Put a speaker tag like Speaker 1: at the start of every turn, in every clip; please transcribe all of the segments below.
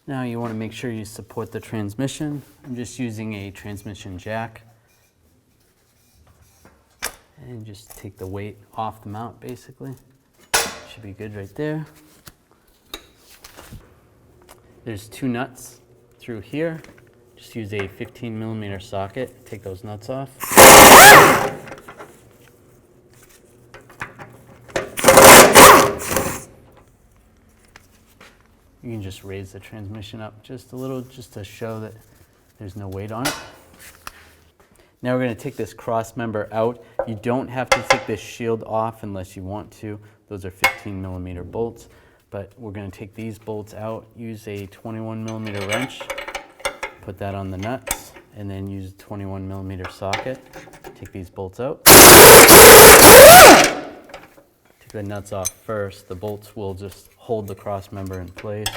Speaker 1: Now you want to make sure you support the transmission. I'm just using a transmission jack. And just take the weight off the mount basically. Should be good right there. There's 2 nuts through here. Just use a 15mm socket, take those nuts off. You can just raise the transmission up just a little, just to show that there's no weight on it. Now we're going to take this cross member out. You don't have to take this shield off unless you want to. Those are 15mm bolts, but we're going to take these bolts out, use a 21mm wrench, put that on the nuts, and then use a 21mm socket. Take these bolts out. Take the nuts off first. The bolts will just hold the cross member in place.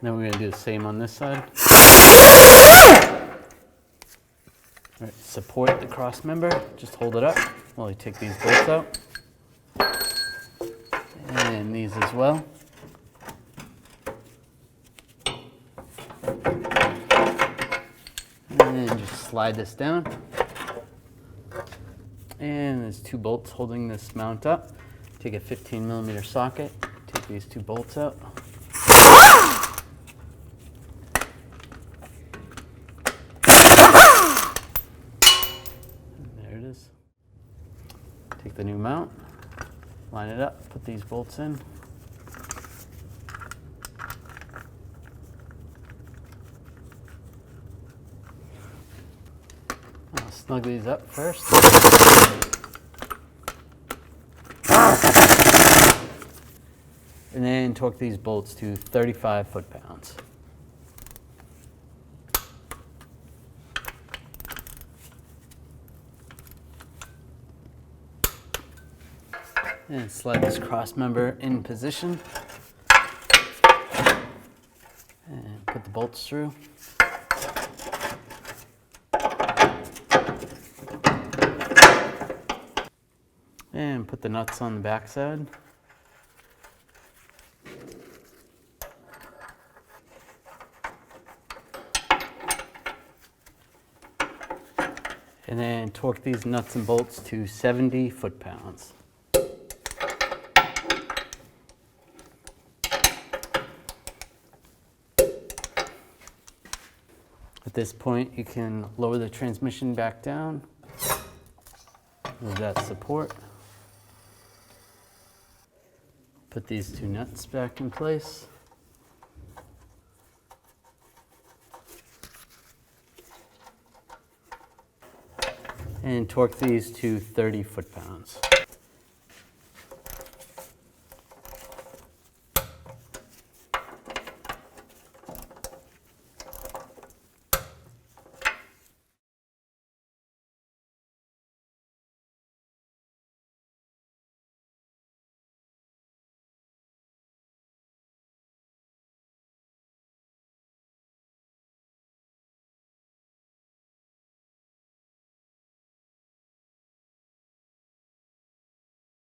Speaker 1: Then we're going to do the same on this side. All right, support the cross member. Just hold it up while you take these bolts out. And these as well. And then just slide this down. And there's 2 bolts holding this mount up. Take a 15mm socket, take these 2 bolts out. And there it is. Take the new mount, line it up, put these bolts in. I'll snug these up first. And then torque these bolts to 35 foot-pounds. And slide this cross member in position. And put the bolts through. And put the nuts on the back side. And then torque these nuts and bolts to 70 foot-pounds. At this point, you can lower the transmission back down. Move that support. Put these 2 nuts back in place. And torque these to 30 foot-pounds.